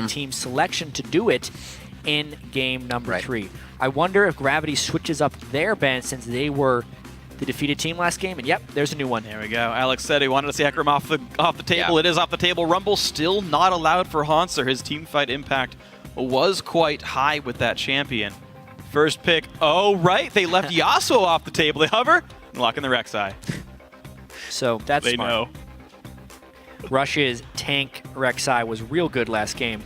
the team's selection to do it in game number 3. I wonder if Gravity switches up their bench since they were the defeated team last game, and yep, there's a new one. There we go. Alex said he wanted to see Hecarim off the table. It is off the table. Rumble still not allowed for Haunter. His team fight impact was quite high with that champion. First pick. Oh, right. They left Yasuo off the table. They hover and lock in the Rek'Sai. So that's they smart. know. Rush's tank Rek'Sai was real good last game.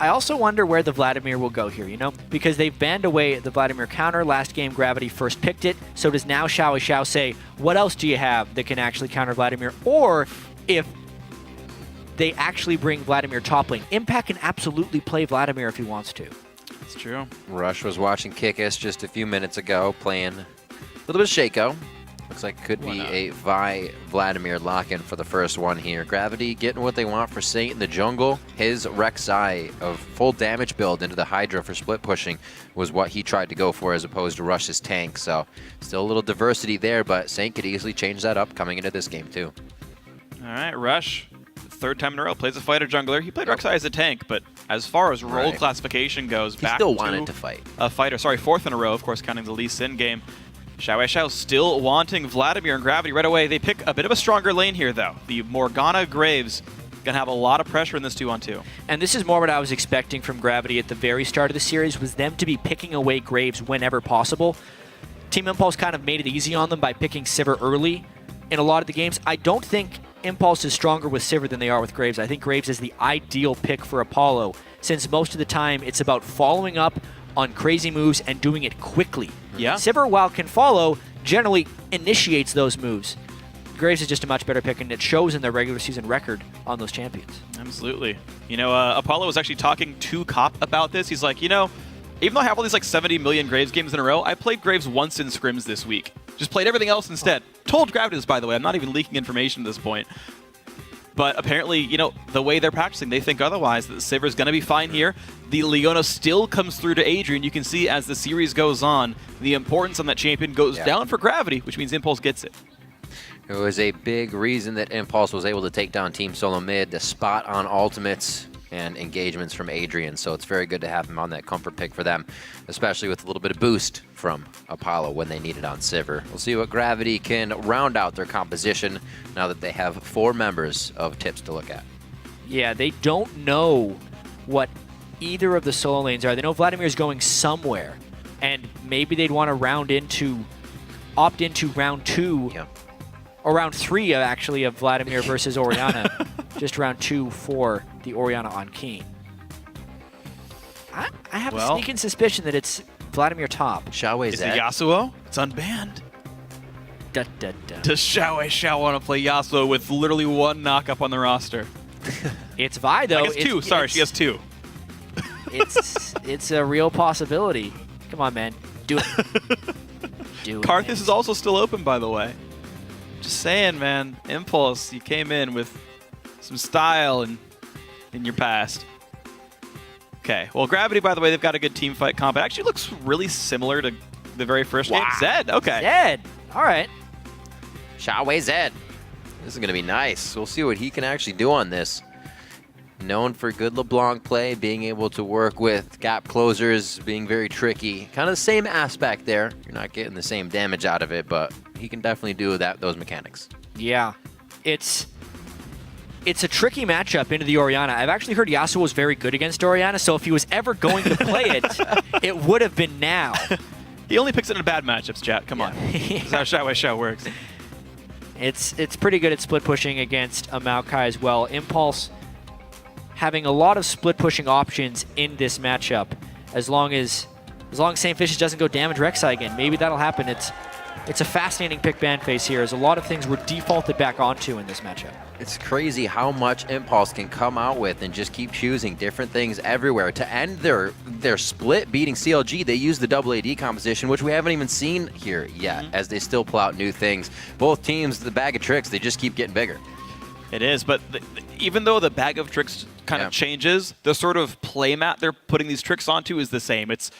I also wonder where the Vladimir will go here, because they've banned away the Vladimir counter. Last game, Gravity first picked it. So does now Xiao say, what else do you have that can actually counter Vladimir? Or if they actually bring Vladimir top lane, Impact can absolutely play Vladimir if he wants to. That's true. Rush was watching Kickus just a few minutes ago, playing a little bit of Shaco. Looks like it could be a Vladimir lock-in for the first one here. Gravity getting what they want for Saint in the jungle. His Rek'Sai of full damage build into the Hydra for split pushing was what he tried to go for as opposed to Rush's tank. So still a little diversity there, but Saint could easily change that up coming into this game too. All right, Rush, third time in a row, plays a fighter jungler. He played Rek'Sai as a tank, but as far as role classification goes, he back still wanted to fight. A fighter. Sorry, fourth in a row, of course, counting the Lee Sin game. Xiao still wanting Vladimir and Gravity right away. They pick a bit of a stronger lane here, though. The Morgana Graves going to have a lot of pressure in this 2-on-2. And this is more what I was expecting from Gravity at the very start of the series, was them to be picking away Graves whenever possible. Team Impulse kind of made it easy on them by picking Sivir early in a lot of the games. I don't think Impulse is stronger with Sivir than they are with Graves. I think Graves is the ideal pick for Apollo, since most of the time it's about following up on crazy moves and doing it quickly. Yeah. Sivir, while can follow, generally initiates those moves. Graves is just a much better pick, and it shows in their regular season record on those champions. Absolutely. Apollo was actually talking to Cop about this. He's like, even though I have all these 70 million Graves games in a row, I played Graves once in scrims this week. Just played everything else instead. Told Gravity this, by the way. I'm not even leaking information at this point. But apparently, the way they're practicing, they think otherwise, that Sivir's going to be fine here. The Leona still comes through to Adrian. You can see as the series goes on, the importance on that champion goes down for Gravity, which means Impulse gets it. It was a big reason that Impulse was able to take down Team Solo Mid, the spot on ultimates and engagements from Adrian. So it's very good to have him on that comfort pick for them, especially with a little bit of boost from Apollo when they need it on Sivir. We'll see what Gravity can round out their composition now that they have 4 members of Tips to look at. Yeah, they don't know what either of the solo lanes are. They know Vladimir's going somewhere, and maybe they'd want to opt into round 2, or round 3 actually of Vladimir versus Orianna. Just round 2 for the Orianna on Keen. I have a sneaking suspicion that it's Vladimir top. Xiao Is it Yasuo? It's unbanned. Da, da, da. Does Xiao want to play Yasuo with literally 1 knock-up on the roster? It's Vi, though. I guess 2. Sorry, she has 2. It's a real possibility. Come on, man. Do it. Do it. Karthus is also still open, by the way. Just saying, man. Impulse, you came in with some style in your past. Okay, well, Gravity, by the way, they've got a good team fight comp. It actually looks really similar to the very first game. Zed, okay. Zed, all right. Xiao Zed. This is going to be nice. We'll see what he can actually do on this. Known for good LeBlanc play, being able to work with gap closers, being very tricky. Kind of the same aspect there. You're not getting the same damage out of it, but he can definitely do those mechanics. Yeah, it's a tricky matchup into the Orianna. I've actually heard Yasuo was very good against Orianna, so if he was ever going to play it, it would have been now. He only picks it in bad matchups, chat. Come on. That's how Xiao works. It's pretty good at split pushing against a Maokai as well. Impulse having a lot of split pushing options in this matchup. As long as St. Fishes doesn't go damage Rek'Sai again, maybe that'll happen. It's a fascinating pick ban phase here, as a lot of things were defaulted back onto in this matchup. It's crazy how much Impulse can come out with and just keep choosing different things everywhere. To end their split beating CLG, they use the double AD composition, which we haven't even seen here yet, as they still pull out new things. Both teams, the bag of tricks, they just keep getting bigger. It is, but even though the bag of tricks kind of changes, the sort of playmat they're putting these tricks onto is the same. It's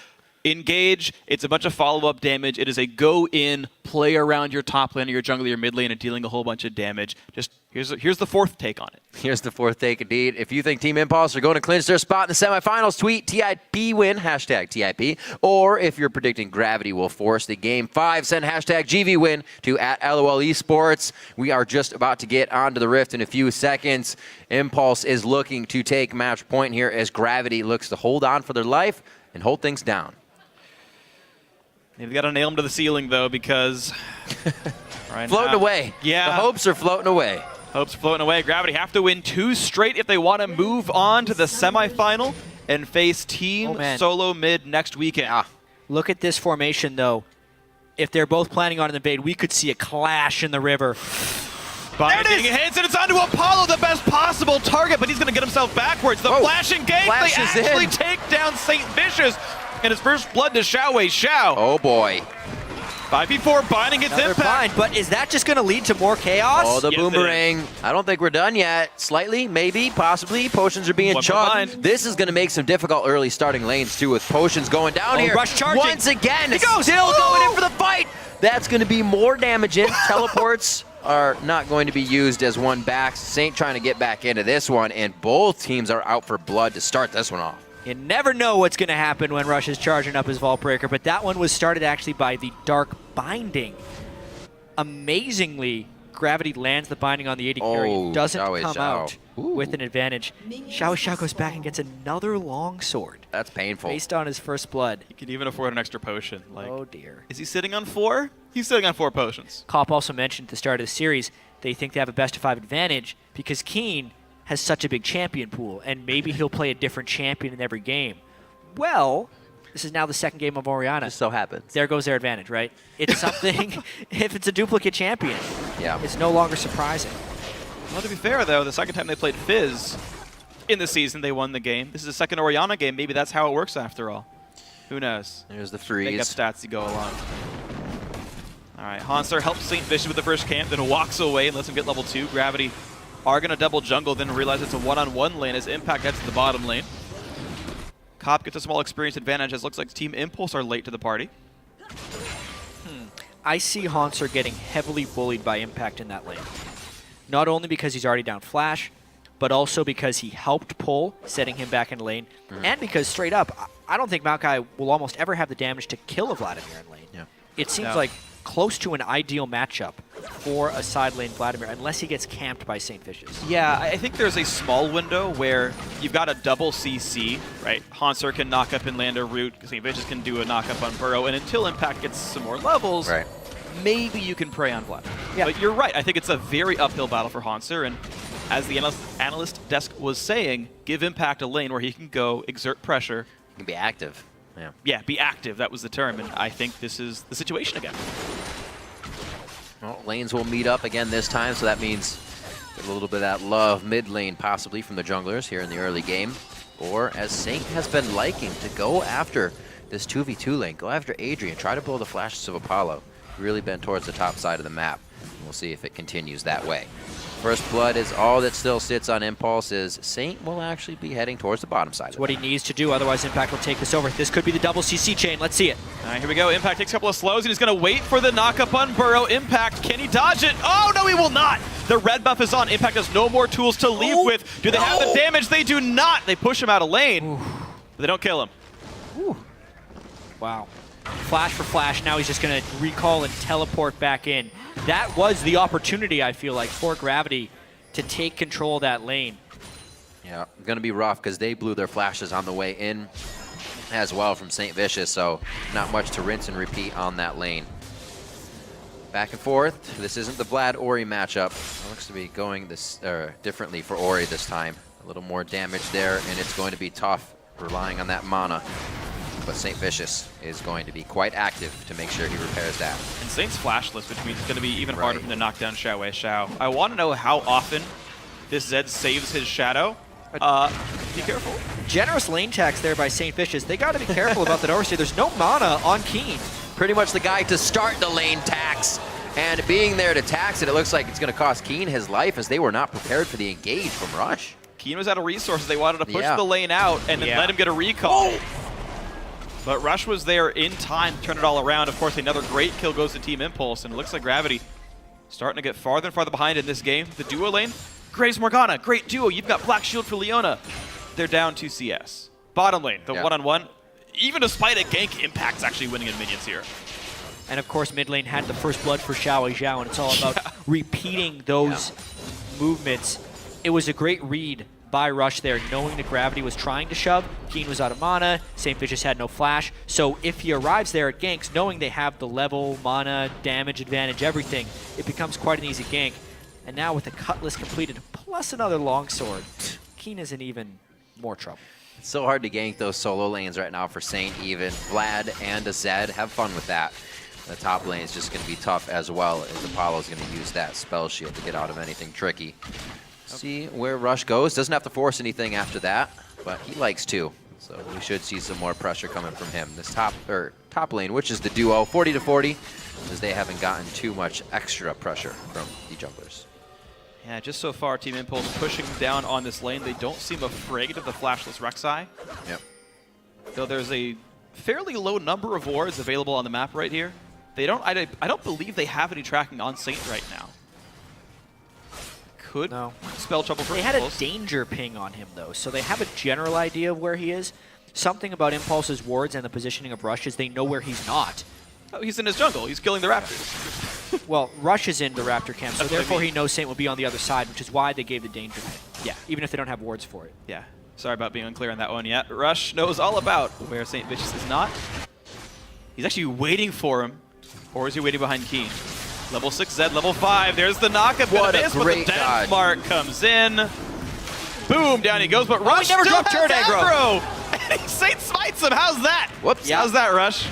engage. It's a bunch of follow-up damage. It is a go-in, play around your top lane or your jungle, your mid lane, and dealing a whole bunch of damage. Just here's the fourth take on it. Here's the fourth take, indeed. If you think Team Impulse are going to clinch their spot in the semifinals, tweet TIP win, hashtag TIP. Or if you're predicting Gravity will force the Game 5, send hashtag GV win to @LOL Esports. We are just about to get onto the Rift in a few seconds. Impulse is looking to take match point here as Gravity looks to hold on for their life and hold things down. They've got to nail him to the ceiling, though, because right floating now, away. Yeah. The hopes are floating away. Hopes are floating away. Gravity have to win 2 straight if they want to move on to the semifinal and face Team Solo Mid next weekend. Ah. Look at this formation, though. If they're both planning on an invade, we could see a clash in the river. Binding hits, and it's onto Apollo, the best possible target, but he's going to get himself backwards. The flashing gate, they actually take down St. Vicious, and his first blood to Xiaowei Xiao. Oh, boy. 5v4, Binding hits Another impact. bind, but is that just going to lead to more chaos? Oh, the boomerang. I don't think we're done yet. Slightly, maybe, possibly. Potions are being chugged. This is going to make some difficult early starting lanes, too, with Potions going down here. Rush charging. Once again, still going in for the fight. That's going to be more damage in. Teleports are not going to be used as one back. Saint trying to get back into this one, and both teams are out for blood to start this one off. You never know what's going to happen when Rush is charging up his Vault Breaker, but that one was started actually by the Dark Binding. Amazingly, Gravity lands the Binding on the 80 carry. Doesn't come out with an advantage. Xiao goes back and gets another longsword. That's painful. Based on his first blood. He could even afford an extra potion. Like, oh, dear. Is he sitting on 4? He's sitting on 4 potions. Kopp also mentioned at the start of the series they think they have a best-of-5 advantage because Keen has such a big champion pool, and maybe he'll play a different champion in every game. Well, this is now the second game of Orianna. Just so happens. There goes their advantage, right? It's something, if it's a duplicate champion, it's no longer surprising. Well, to be fair, though, the second time they played Fizz in the season, they won the game. This is the second Orianna game. Maybe that's how it works after all. Who knows? There's the freeze. Make up stats to go along. All right, Hanser helps St. Vicious with the first camp, then walks away and lets him get level 2. Gravity are going to double jungle, then realize it's a one-on-one lane as Impact heads to the bottom lane. Kopp gets a small experience advantage as looks like Team Impulse are late to the party. I see Hanser getting heavily bullied by Impact in that lane. Not only because he's already down Flash, but also because he helped pull, setting him back in lane, and because straight up, I don't think Maokai will almost ever have the damage to kill a Vladimir in lane. Yeah. It seems like close to an ideal matchup for a side lane Vladimir, unless he gets camped by St. Vicious. Yeah, I think there's a small window where you've got a double CC, right? Hanser can knock up and land a root, St. Vicious can do a knock up on Burrow, and until Impact gets some more levels, maybe you can prey on Vlad. Yeah. But you're right, I think it's a very uphill battle for Hanser, and as the analyst desk was saying, give Impact a lane where he can go exert pressure. He can be active. Yeah, be active, that was the term, and I think this is the situation again. Well, lanes will meet up again this time, so that means a little bit of that love mid lane possibly from the junglers here in the early game. Or, as Saint has been liking, to go after this 2v2 lane, go after Adrian, try to blow the flashes of Apollo. Really been towards the top side of the map. We'll see if it continues that way. First blood is all that still sits on Impulse. Is Saint will actually be heading towards the bottom side. That's what he needs to do, otherwise Impact will take this over. This could be the double CC chain. Let's see it. All right, here we go. Impact takes a couple of slows, and he's going to wait for the knock-up on Burrow. Impact, can he dodge it? Oh, no, he will not. The red buff is on. Impact has no more tools to leave with. Do they have the damage? They do not. They push him out of lane, but they don't kill him. Wow. Flash for Flash. Now he's just going to recall and teleport back in. That was the opportunity, I feel like, for Gravity to take control of that lane. Yeah, going to be rough because they blew their flashes on the way in as well from St. Vicious, so not much to rinse and repeat on that lane. Back and forth. This isn't the Vlad-Ori matchup. It looks to be going this differently for Ori this time. A little more damage there, and it's going to be tough relying on that mana. But St. Vicious is going to be quite active to make sure he repairs that. And Saint's flashless, which means it's going to be even harder for him to knock down Xiaowei Xiao. I want to know how often this Zed saves his shadow. Be careful. Generous lane tax there by St. Vicious. They got to be careful about that overstay. There's no mana on Keen. Pretty much the guy to start the lane tax. And being there to tax it, it looks like it's going to cost Keen his life as they were not prepared for the engage from Rush. Keen was out of resources. They wanted to push the lane out and then let him get a recall. But Rush was there in time to turn it all around. Of course, another great kill goes to Team Impulse, and it looks like Gravity starting to get farther and farther behind in this game. The duo lane, Graves Morgana, great duo. You've got Black Shield for Leona. They're down to CS. Bottom lane, the one-on-one. Even despite a gank, Impact's actually winning in minions here. And of course, mid lane had the first blood for Xiao Xiao, and it's all about repeating those movements. It was a great read by Rush there, knowing that Gravity was trying to shove. Keen was out of mana. St. Vicious had no flash. So if he arrives there at ganks, knowing they have the level, mana, damage advantage, everything, it becomes quite an easy gank. And now with the Cutlass completed, plus another longsword, Keen is in even more trouble. It's so hard to gank those solo lanes right now for Saint even. Vlad and a Zed, have fun with that. The top lane is just going to be tough as well, as Apollo's going to use that spell shield to get out of anything tricky. See where Rush goes. Doesn't have to force anything after that, but he likes to. So we should see some more pressure coming from him. This top lane, which is the duo, 40 to 40, as they haven't gotten too much extra pressure from the junglers. Yeah, just so far, Team Impulse pushing down on this lane. They don't seem afraid of the flashless Rek'Sai. Yep. Though there's a fairly low number of wards available on the map right here. They don't. I don't believe they have any tracking on Saint right now. Could spell trouble for They had a Impulse. danger ping on him, though, so they have a general idea of where he is. Something about Impulse's wards and the positioning of Rush is they know where he's not. Oh, he's in his jungle. He's killing the Raptors. Well, Rush is in the Raptor camp, so That's what I therefore mean. he knows Saint will be on the other side, which is why they gave the danger ping. Yeah. Even if they don't have wards for it. Yeah. Sorry about being unclear on that one yet. Rush knows all about where St. Vicious is not. He's actually waiting for him. Or is he waiting behind Keen? Level 6 Zed, level 5. There's the knockup. What a miss, but great the dodge. Mark comes in. Boom, down he goes. But Rush never still dropped has turret aggro. Saint smites him. How's that? Whoops. How's that, Rush?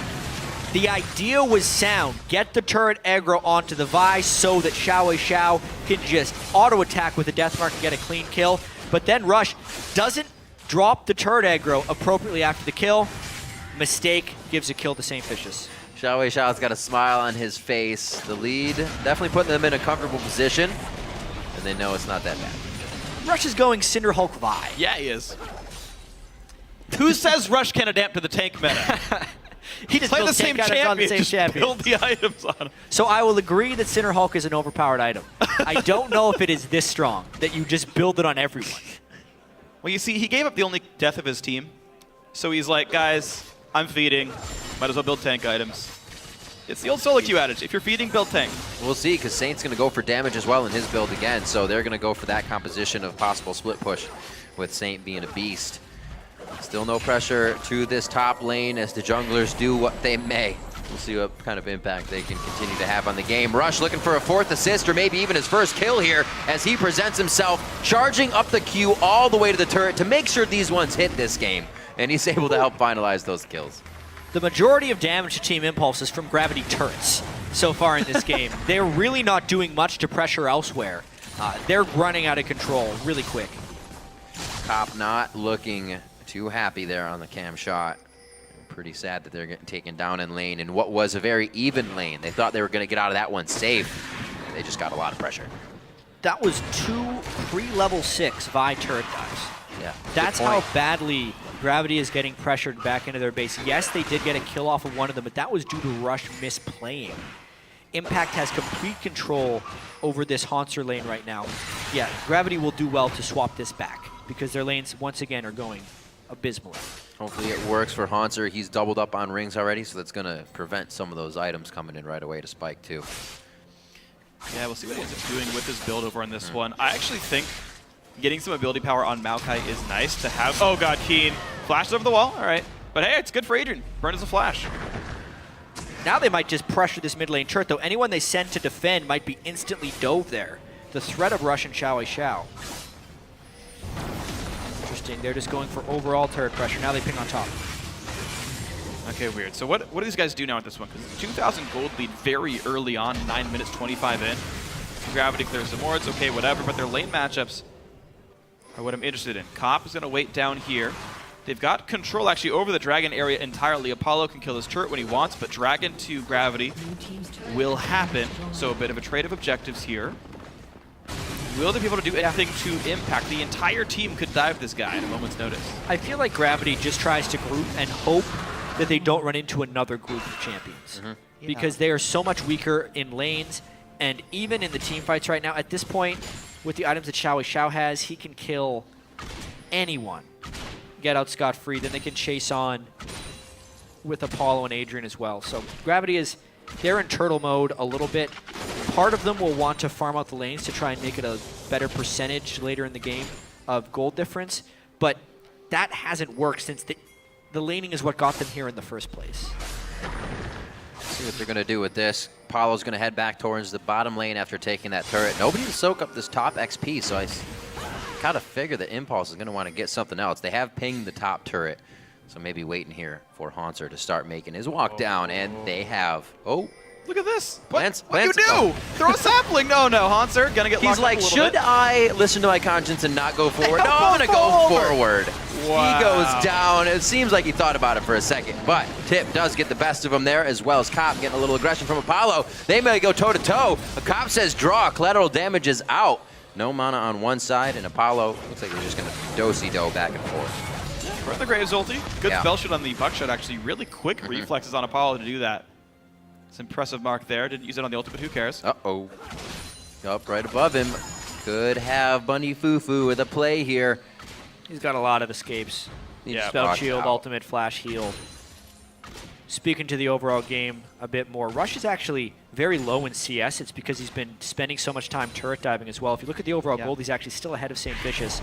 The idea was sound. Get the turret aggro onto the Vi so that Xiao Xiao can just auto-attack with the death mark and get a clean kill. But then Rush doesn't drop the turret aggro appropriately after the kill. Mistake gives a kill to St. Vicious. Xiao Xiao's got a smile on his face. The lead definitely putting them in a comfortable position, and they know it's not that bad. Rush is going Cinder Hulk Vi. Yeah, he is. Who says Rush can adapt to the tank meta? He just Play the builds same tank items on the champion. same Just champion. build the items on him. So I will agree that Cinder Hulk is an overpowered item. I don't know if it is this strong, that you just build it on everyone. Well, you see, he gave up the only death of his team. So he's like, guys, I'm feeding. Might as well build tank items. It's the old solo queue adage. If you're feeding, build tank. We'll see, because Saint's going to go for damage as well in his build again, so they're going to go for that composition of possible split push with Saint being a beast. Still no pressure to this top lane as the junglers do what they may. We'll see what kind of impact they can continue to have on the game. Rush looking for a 4th assist or maybe even his first kill here as he presents himself, charging up the queue all the way to the turret to make sure these ones hit this game. And he's able to help finalize those kills. The majority of damage to Team Impulse is from Gravity turrets so far in this game. They're really not doing much to pressure elsewhere. They're running out of control really quick. Cop not looking too happy there on the cam shot. Pretty sad that they're getting taken down in lane in what was a very even lane. They thought they were going to get out of that one safe. They just got a lot of pressure. That was 2 pre-level 6 Vi turret dives. Yeah. That's how badly Gravity is getting pressured back into their base. Yes, they did get a kill off of one of them, but that was due to Rush misplaying. Impact has complete control over this Haunter lane right now. Yeah, Gravity will do well to swap this back because their lanes, once again, are going abysmally. Hopefully it works for Haunter. He's doubled up on rings already, so that's going to prevent some of those items coming in right away to spike too. Yeah, we'll see what he ends up doing with his build over on this one. I actually think getting some ability power on Maokai is nice to have. Oh god, Keen. Flashes over the wall, all right. But hey, it's good for Adrian. Burn as a flash. Now they might just pressure this mid lane turret, though. Anyone they send to defend might be instantly dove there. The threat of Rush and Xiao Xiao. Interesting. They're just going for overall turret pressure. Now they ping on top. Okay, weird. So what do these guys do now at this one? Because 2,000 gold lead very early on, 9 minutes 25 in. Gravity clears some wards, okay, whatever. But their lane matchups are what I'm interested in. Cop is going to wait down here. They've got control actually over the Dragon area entirely. Apollo can kill his turret when he wants, but Dragon to Gravity will happen. So a bit of a trade of objectives here. Will they be able to do anything to Impact? The entire team could dive this guy at a moment's notice. I feel like Gravity just tries to group and hope that they don't run into another group of champions. Because they are so much weaker in lanes, and even in the team fights right now, at this point, with the items that Xiao has, he can kill anyone, get out scot-free, then they can chase on with Apollo and Adrian as well. So Gravity they're in turtle mode a little bit. Part of them will want to farm out the lanes to try and make it a better percentage later in the game of gold difference, but that hasn't worked since the laning is what got them here in the first place. See what they're going to do with this. Apollo's going to head back towards the bottom lane after taking that turret. Nobody to soak up this top XP, so I kind of figure that Impulse is going to want to get something else. They have pinged the top turret, so maybe waiting here for Haunter to start making his walk down, and they have. Oh, look at this. Lance, What you do? Throw a sapling. No, Haunter. Going to get he's locked like, up a little should bit. I listen to my conscience and not go forward? No, I'm going to go forward. Wow. He goes down. It seems like he thought about it for a second, but Tip does get the best of him there, as well as Cop getting a little aggression from Apollo. They may go toe-to-toe. Cop says draw. Collateral damage is out. No mana on one side, and Apollo looks like they're just going to do-si-do back and forth. For the Graves ulti. Good spell shot on the buckshot, actually. Really quick reflexes on Apollo to do that. It's an impressive mark there. Didn't use it on the ulti, but who cares? Uh-oh. Up right above him. Could have Bunny Fufu with a play here. He's got a lot of escapes. Yeah, Spell shield, ultimate, flash heal. Speaking to the overall game a bit more, Rush is actually very low in CS. It's because he's been spending so much time turret diving as well. If you look at the overall gold, he's actually still ahead of St. Vicious.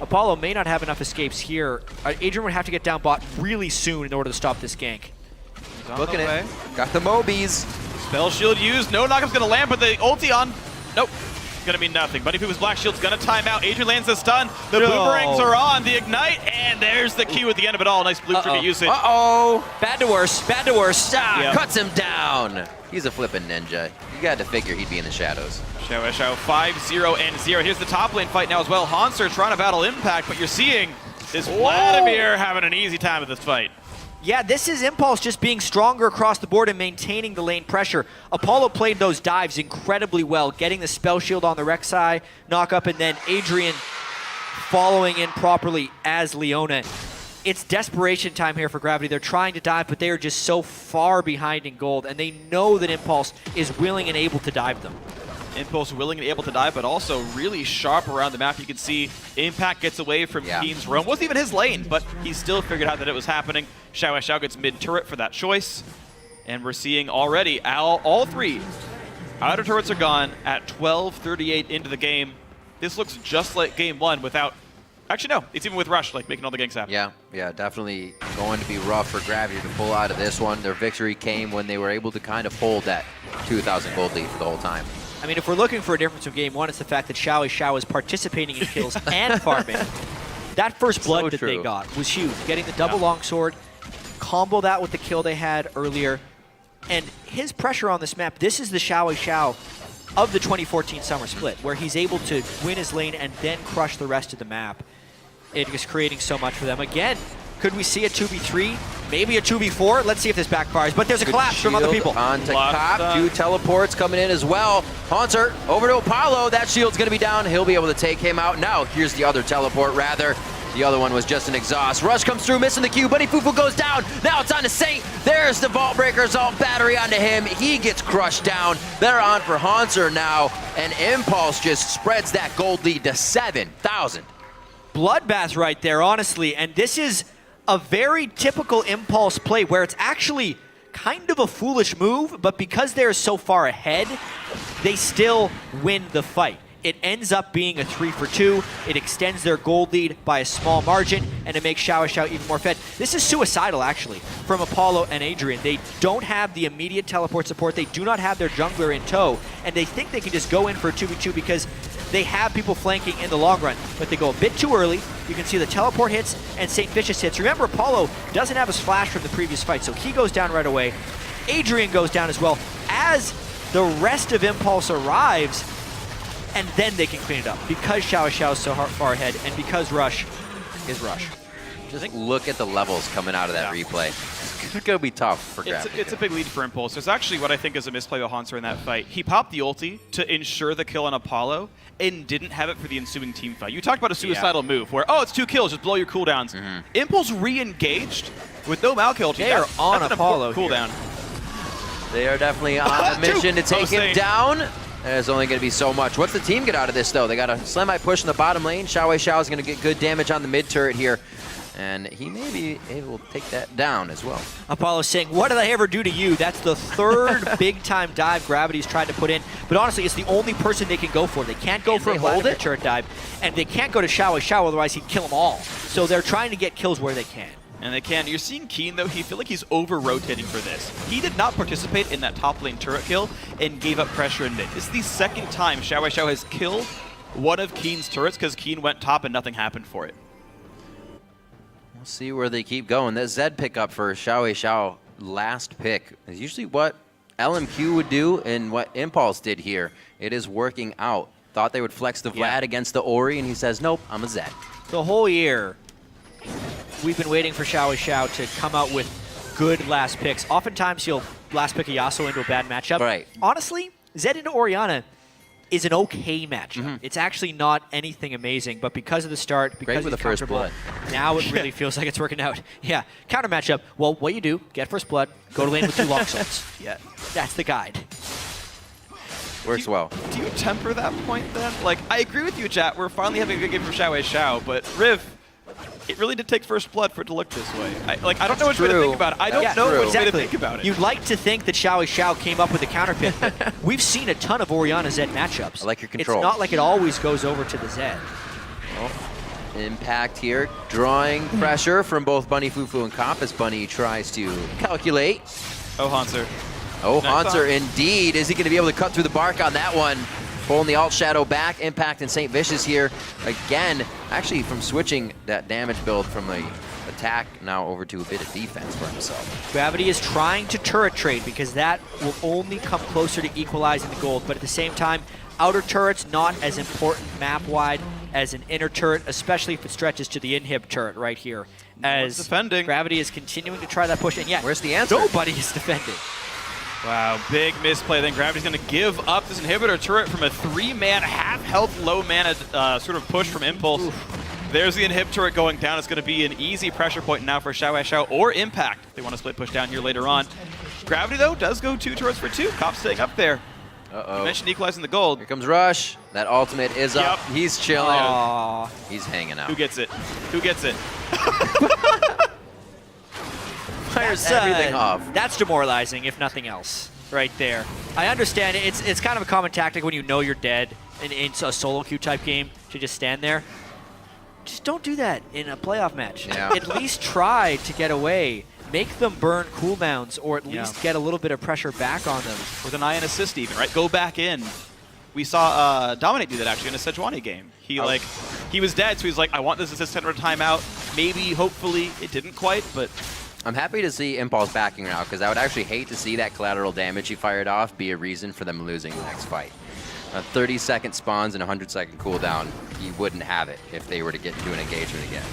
Apollo may not have enough escapes here. Adrian would have to get down bot really soon in order to stop this gank. Looking at it. Got the Mobies. Spell shield used. No knockup's going to land, but the ulti on. Nope. Going to mean nothing. Bunny Fufu's Black Shield's going to time out. Adrian lands the stun. The boomerangs are on. The ignite, and there's the Q at the end of it all. Nice blue trigger usage. Uh-oh. Bad to worse. Bad to worse. Cuts him down. He's a flippin' ninja. You got to figure he'd be in the shadows. Xiao 5-0 and 0. Here's the top lane fight now as well. Haunter trying to battle Impact, but you're seeing is Vladimir having an easy time with this fight. Yeah, this is Impulse just being stronger across the board and maintaining the lane pressure. Apollo played those dives incredibly well, getting the spell shield on the Rek'Sai knock up, and then Adrian following in properly as Leona. It's desperation time here for Gravity. They're trying to dive, but they are just so far behind in gold, and they know that Impulse is willing and able to dive them. Impulse willing and able to dive, but also really sharp around the map. You can see Impact gets away from Keen's roam. Wasn't even his lane, but he still figured out that it was happening. Xiao gets mid-turret for that choice. And we're seeing already all three outer turrets are gone at 12:38 into the game. This looks just like game one without... Actually, no. It's even with Rush, like, making all the ganks happen. Yeah, definitely going to be rough for Gravity to pull out of this one. Their victory came when they were able to kind of hold that 2,000 gold lead for the whole time. I mean, if we're looking for a difference from game one, it's the fact that Xiao is participating in kills and farming. That first blood that they got was huge. Getting the double longsword, combo that with the kill they had earlier, and his pressure on this map, this is the Xiao of the 2014 summer split, where he's able to win his lane and then crush the rest of the map. It is creating so much for them. Again, could we see a 2v3? Maybe a 2v4? Let's see if this backfires. But there's a collapse from other people. On to Cop. 2 teleports coming in as well. Haunter over to Apollo. That shield's going to be down. He'll be able to take him out. Now, here's the other teleport, rather. The other one was just an exhaust. Rush comes through, missing the Q. Bunny Fufu goes down. Now it's on to Saint. There's the Vault Breaker's Alt battery onto him. He gets crushed down. They're on for Haunter now. And Impulse just spreads that gold lead to 7,000. Bloodbath right there, honestly. And this is a very typical Impulse play where it's actually kind of a foolish move, but because they're so far ahead, they still win the fight. It ends up being a 3-for-2. It extends their gold lead by a small margin, and it makes Xiao even more fed. This is suicidal, actually, from Apollo and Adrian. They don't have the immediate teleport support. They do not have their jungler in tow, and they think they can just go in for a 2v2 because they have people flanking in the long run, but they go a bit too early. You can see the teleport hits and St. Vicious hits. Remember, Apollo doesn't have his flash from the previous fight, so he goes down right away. Adrian goes down as well as the rest of Impulse arrives, and then they can clean it up because Xiao is so far ahead and because Rush is Rush. Just look at the levels coming out of that replay. It's going to be tough for Gravity. It's a big lead for Impulse. There's actually what I think is a misplay by Haunter in that fight. He popped the ulti to ensure the kill on Apollo and didn't have it for the ensuing team fight. You talked about a suicidal move where, oh, it's 2 kills, just blow your cooldowns. Impulse re-engaged with no Malk ulti. They are on Apollo cooldown. They are definitely on a mission to take him down. There's only going to be so much. What's the team get out of this, though? They got a semi push in the bottom lane. Xiao Xiao is going to get good damage on the mid turret here. And he may be able to take that down as well. Apollo saying, what did I ever do to you? That's the third big-time dive Gravity's tried to put in. But honestly, it's the only person they can go for. They can't go for a Vladimir turret dive. And they can't go to Xiao Xiao, otherwise he'd kill them all. So they're trying to get kills where they can. And they can. You're seeing Keen, though, he feel like he's over-rotating for this. He did not participate in that top lane turret kill and gave up pressure in mid. This is the second time Xiao Xiao has killed one of Keen's turrets because Keen went top and nothing happened for it. We'll see where they keep going. That Zed pickup for Xiao Xiao, last pick, is usually what LMQ would do and what Impulse did here. It is working out. Thought they would flex the Vlad against the Ori, and he says, nope, I'm a Zed. The whole year, we've been waiting for Xiao Xiao to come out with good last picks. Oftentimes, he'll last pick a Yasuo into a bad matchup. Right. Honestly, Zed into Orianna is an okay matchup. It's actually not anything amazing, but because of the start, because with he's the first comfortable, blood. now it really feels like it's working out. Yeah, counter matchup. Well, what you do, get first blood, go to lane with 2 long swords. Yeah, that's the guide. Works well. Do you temper that point then? Like, I agree with you, chat. We're finally having a good game from Xiao Xiao, but Riv, it really did take first blood for it to look this way. I don't know which way to think about it. I don't know which way to think about it. You'd like to think that Xiao Xiao came up with a counter pick, but we've seen a ton of Orianna Zed matchups. I like your control. It's not like it always goes over to the Zed. Oh, impact here, drawing pressure from both Bunny Fufu and Comp as Bunny tries to calculate. Oh, Haunter. Oh, Haunter indeed. Is he going to be able to cut through the bark on that one? Pulling the alt shadow back. Impact and St. Vicious here again. Actually, from switching that damage build from the attack now over to a bit of defense for himself. Gravity is trying to turret trade because that will only come closer to equalizing the gold. But at the same time, outer turret's not as important map-wide as an inner turret, especially if it stretches to the inhib turret right here. As defending. Gravity is continuing to try that push, and yet where's the answer? Nobody is defending. Wow, big misplay. Then Gravity's going to give up this inhibitor turret from a 3-man, half-health, low-mana sort of push from Impulse. Oof. There's the inhib turret going down. It's going to be an easy pressure point now for Xiao Xiao or Impact. They want to split push down here later on. Gravity, though, does go 2 turrets for 2. Cop staying up there. Uh-oh. You mentioned equalizing the gold. Here comes Rush. That ultimate is up. He's chilling. Aww. He's hanging out. Who gets it? Who gets it? Fires everything off. That's demoralizing, if nothing else, right there. I understand it's kind of a common tactic when you know you're dead in a solo queue type game to just stand there. Just don't do that in a playoff match. Yeah. At least try to get away. Make them burn cooldowns, or at least get a little bit of pressure back on them. With an eye and assist even, right? Go back in. We saw Dominate do that actually in a Sejuani game. He he was dead, so he's like, I want this assist center timeout. Maybe, hopefully, it didn't quite, but I'm happy to see Impulse backing out because I would actually hate to see that collateral damage he fired off be a reason for them losing the next fight. 30-second spawns and 100-second cooldown, he wouldn't have it if they were to get into an engagement again.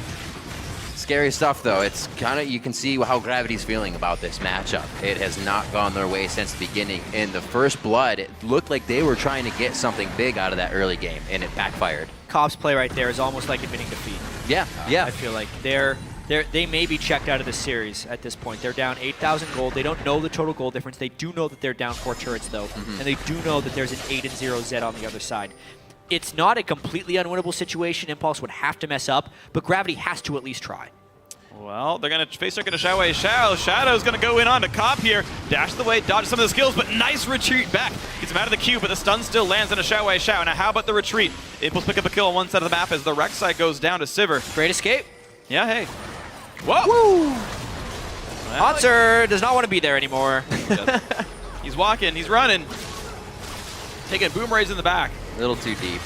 Scary stuff, though. It's kind of, you can see how Gravity's feeling about this matchup. It has not gone their way since the beginning. In the first blood, it looked like they were trying to get something big out of that early game, and it backfired. Cobb's play right there is almost like admitting defeat. Yeah, yeah. I feel like they may be checked out of the series at this point. They're down 8,000 gold. They don't know the total gold difference. They do know that they're down 4 turrets, though, and they do know that there's an 8-0 Zed on the other side. It's not a completely unwinnable situation. Impulse would have to mess up, but Gravity has to at least try. well, they're going to face circuit to Xiao Xiao. Shadow's going to go in on to Cop here. Dash the way, dodge some of the skills, but nice retreat back. Gets him out of the queue, but the stun still lands on a Xiao Xiao. Now how about the retreat? Impulse pick up a kill on one side of the map as the Rek'Sai goes down to Sivir. Great escape. Yeah, hey. Whoa! Woo! Well, Hanser does not want to be there anymore. he's walking, he's running. Taking boomerangs in the back. A little too deep.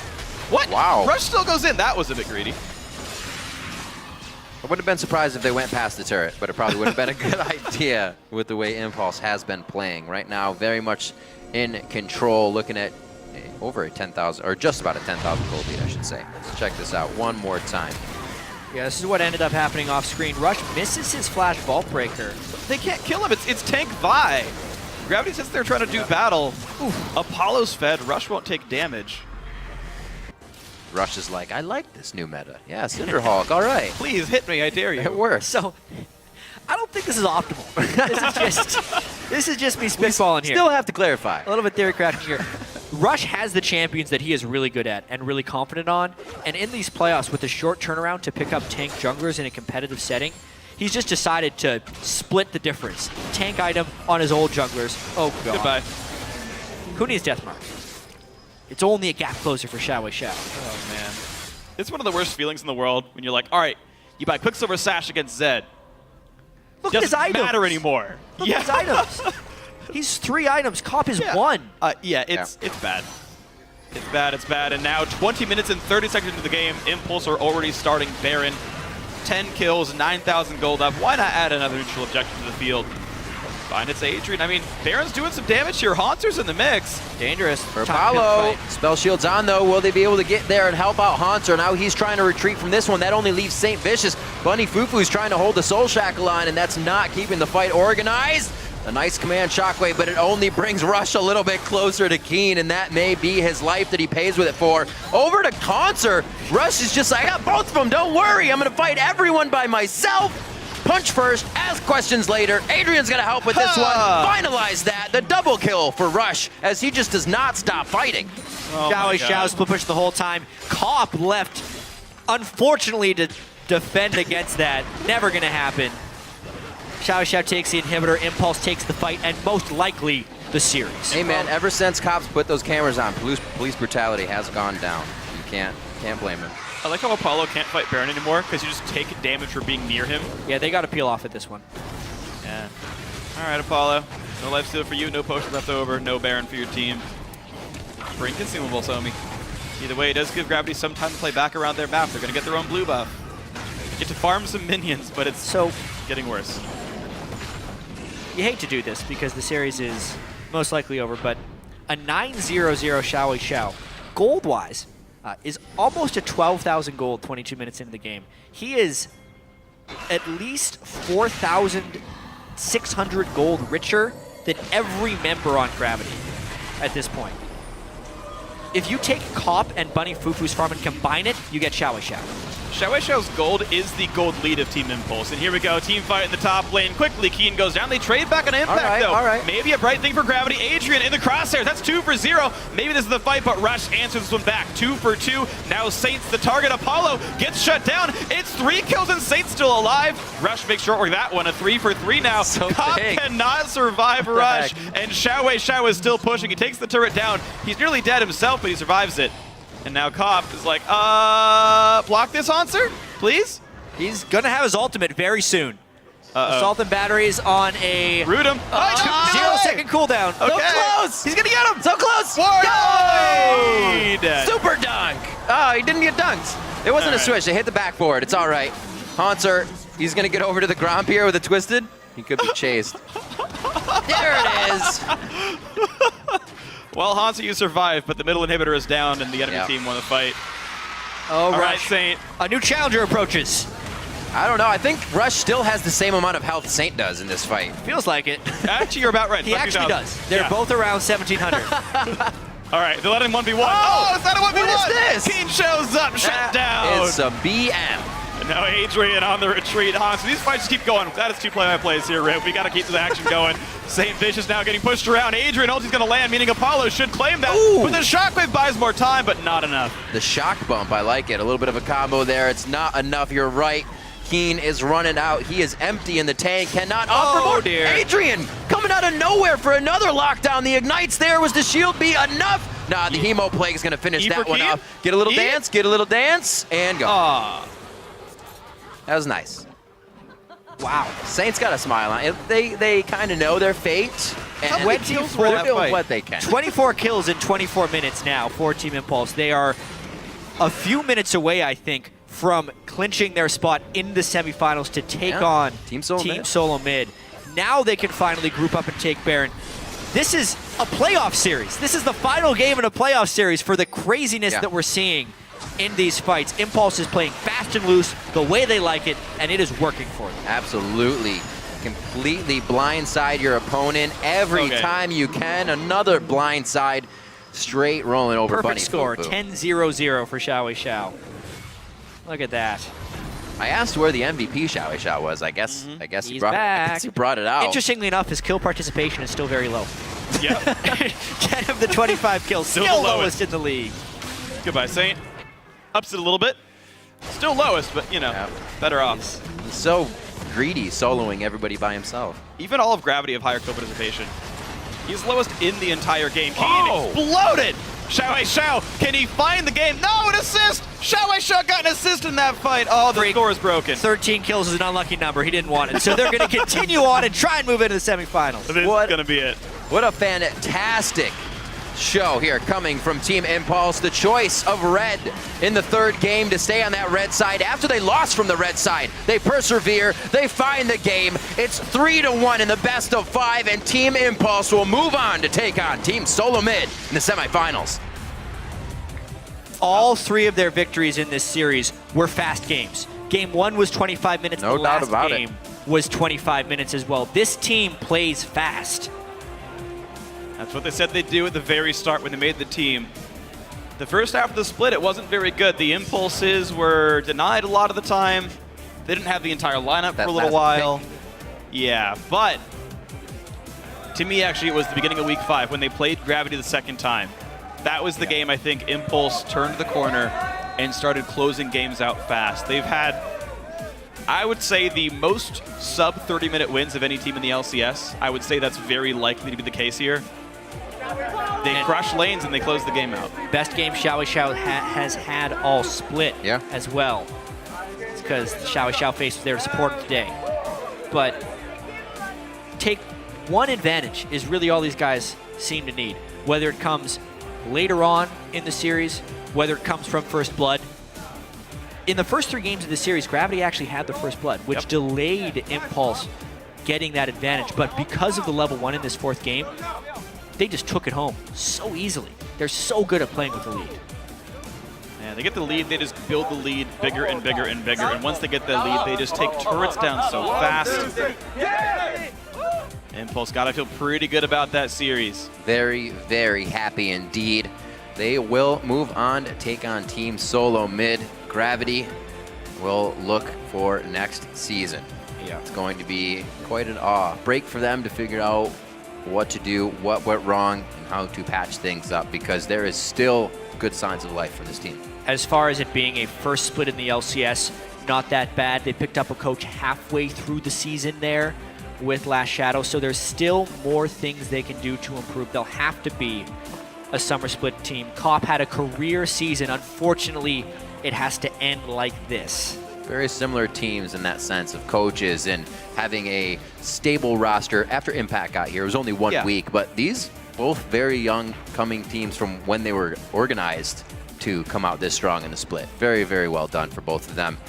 What? Wow. Rush still goes in. That was a bit greedy. I wouldn't have been surprised if they went past the turret, but it probably would have been a good idea with the way Impulse has been playing. Right now, very much in control, looking at over a 10,000, or just about a 10,000 gold lead, I should say. Let's check this out one more time. Yeah, this is what ended up happening off screen. Rush misses his flash vault breaker. They can't kill him. It's Tank Vi. Gravity sits there trying to do battle. Oof. Apollo's fed. Rush won't take damage. Rush is like, I like this new meta. Yeah, Cinderhawk, all right. Please hit me, I dare you. It works. So, I don't think this is optimal. this is just me spitballing here. Still have to clarify. A little bit theory crafting here. Rush has the champions that he is really good at and really confident on, and in these playoffs with a short turnaround to pick up tank junglers in a competitive setting, he's just decided to split the difference. Tank item on his old junglers. Oh god. Goodbye. Who needs Deathmark? It's only a gap closer for Xiao Wei Xiao. Oh man. It's one of the worst feelings in the world when you're like, all right, you buy Quicksilver Sash against Zed. Look at his Doesn't items. matter anymore. Look at his items. He's 3 items. Cop is 1. It's bad. It's bad. And now 20 minutes and 30 seconds into the game, Impulse are already starting Baron. 10 kills, 9,000 gold up. Why not add another neutral objective to the field? Fine, it's Adrian. I mean, Baron's doing some damage here. Haunter's in the mix. Dangerous. For Apollo, spell shield's on though. Will they be able to get there and help out Haunter? Now he's trying to retreat from this one. That only leaves St. Vicious. Bunny Fufu's trying to hold the Soul Shackle on, and that's not keeping the fight organized. A nice command shockwave, but it only brings Rush a little bit closer to Keen, and that may be his life that he pays with it for. Over to Concert. Rush is just like, I got both of them, don't worry. I'm gonna fight everyone by myself. Punch first, ask questions later. Adrian's gonna help with this one. Finalize that, the double kill for Rush, as he just does not stop fighting. Oh Xiao Wei Xiao split push the whole time. Cop left, unfortunately, to defend against that. Never gonna happen. Xiao Wei Xiao takes the inhibitor, Impulse takes the fight, and most likely the series. Hey man, ever since cops put those cameras on, police brutality has gone down. You can't blame him. I like how Apollo can't fight Baron anymore because you just take damage for being near him. Yeah, they got to peel off at this one. Yeah. All right, Apollo. No life steal for you, no potion left over, no Baron for your team. Bring consumables, homie. Either way, it does give Gravity some time to play back around their map. They're going to get their own blue buff. Get to farm some minions, but it's so getting worse. You hate to do this because the series is most likely over, but a 9-0-0 Xiao Wei Xiao, gold-wise, is almost a 12,000 gold 22 minutes into the game. He is at least 4,600 gold richer than every member on Gravity at this point. If you take Cop and Bunny Fufu's farm and combine it, you get Xiao Wei Xiao. Xiao Wei Xiao's gold is the gold lead of Team Impulse. And here we go, team fight in the top lane. Quickly, Keen goes down. They trade back on Impact, though. All right. Maybe a bright thing for Gravity. Adrian in the crosshairs. That's 2 for 0. Maybe this is the fight, but Rush answers this one back. 2 for 2. Now Saint's the target. Apollo gets shut down. It's 3 kills and Saint's still alive. Rush makes short work of that one. A 3 for 3 now. So Cop big. cannot survive Rush. And Xiao Wei Xiao is still pushing. He takes the turret down. He's nearly dead himself, but he survives it. And now Cop is like, block this answer, please? He's going to have his ultimate very soon. Assault and batteries on a Root him. 0-second cooldown. Okay. So close! He's going to get him. So close! Wide. Super dunk! Oh, he didn't get dunked. It wasn't a switch. They hit the backboard. It's all right. Haunter, he's going to get over to the Gromp here with a twisted. He could be chased. There it is. Well, Hansa, you survived, but the middle inhibitor is down, and the enemy team won the fight. Oh, All right, Rush. Saint. A new challenger approaches. I don't know. I think Rush still has the same amount of health Saint does in this fight. Feels like it. Actually, you're about right. He actually does. They're both around 1,700. All right, they're letting 1v1. Oh, it's not a 1v1. What is this? Keen shows up, shut down. It's a BM. And now Adrian on the retreat. So these fights just keep going. That is 2 play-by-plays here, Rip. We got to keep the action going. St. Vicious now getting pushed around. Adrian ulti's going to land, meaning Apollo should claim that. Ooh. But the shockwave buys more time, but not enough. The shock bump, I like it. A little bit of a combo there. It's not enough. You're right. Keen is running out. He is empty in the tank. Cannot offer more. Dear. Adrian coming out of nowhere for another lockdown. The ignites there. Was the shield be enough? Nah, the Hemo Plague is going to finish that one off. Get a little dance, and go. That was nice. Wow. Saints got a smile on it. They kind of know their fate. And How many kills were they're that doing fight? what they can. 24 kills in 24 minutes now for Team Impulse. They are a few minutes away, I think, from clinching their spot in the semifinals to take on Team Solo Mid. Now they can finally group up and take Baron. This is a playoff series. This is the final game in a playoff series for the craziness that we're seeing. in these fights. Impulse is playing fast and loose the way they like it, and it is working for them. Absolutely. Completely blindside your opponent every time you can. Another blindside, straight rolling over Bunny Perfect score, Fufu. 10-0-0 for Xiao Xiao. Look at that. I asked where the MVP Xiao Xiao was. I guess He's back. he brought it out. Interestingly enough, his kill participation is still very low. Yeah. 10 of the 25 kills, still the lowest in the league. Goodbye, Saint. Ups it a little bit. Still lowest, but, you know, better off. He's so greedy, soloing everybody by himself. Even all of Gravity have higher kill participation. He's lowest in the entire game. Oh! Exploded! Xiao Xiao, can he find the game? No, an assist! Xiao Xiao got an assist in that fight. Oh, the score is broken. 13 kills is an unlucky number. He didn't want it. So they're going to continue on and try and move into the semifinals. This is going to be it. What a fantastic show here coming from Team Impulse. The choice of red in the third game to stay on that red side. After they lost from the red side, they persevere, they find the game. It's 3-1 in the best of 5, and Team Impulse will move on to take on Team Solo Mid in the semifinals. All 3 of their victories in this series were fast games. Game 1 was 25 minutes. No the doubt last about game was 25 minutes as well. This team plays fast. That's what they said they'd do at the very start when they made the team. The first half of the split, it wasn't very good. The impulses were denied a lot of the time. They didn't have the entire lineup for a little while. Yeah, but to me, actually, it was the beginning of week 5 when they played Gravity the second time. That was the game I think Impulse turned the corner and started closing games out fast. They've had, I would say, the most sub 30-minute wins of any team in the LCS. I would say that's very likely to be the case here. They crush lanes and they close the game out. Best game Xiao Xiao has had all split as well. It's because Xiao Xiao faced their support today. But take one advantage is really all these guys seem to need. Whether it comes later on in the series, whether it comes from First Blood. In the first 3 games of the series, Gravity actually had the First Blood, which delayed Impulse getting that advantage. But because of the level 1 in this 4th game, they just took it home so easily. They're so good at playing with the lead. Yeah, they get the lead, they just build the lead bigger and bigger and bigger. And once they get the lead, they just take turrets down so fast. Impulse gotta feel pretty good about that series. Very, very happy indeed. They will move on to take on Team Solo Mid. Gravity will look for next season. Yeah, it's going to be quite an break for them to figure out what to do, what went wrong, and how to patch things up, because there is still good signs of life for this team. As far as it being a first split in the LCS, not that bad. They picked up a coach halfway through the season there with Last Shadow, so there's still more things they can do to improve. They'll have to be a summer split team. Cop had a career season. Unfortunately, it has to end like this. Very similar teams in that sense of coaches and having a stable roster. After Impact got here, it was only 1 week, but these both very young coming teams from when they were organized to come out this strong in the split. Very, very well done for both of them.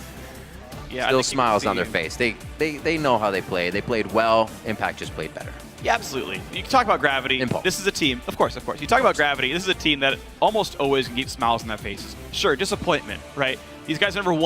Yeah, still smiles on their face. They know how they play. They played well. Impact just played better. Yeah, absolutely. You can talk about Gravity. Impulse. This is a team, of course. You talk about Gravity. This is a team that almost always can keep smiles on their faces. Sure, disappointment, right? These guys never won.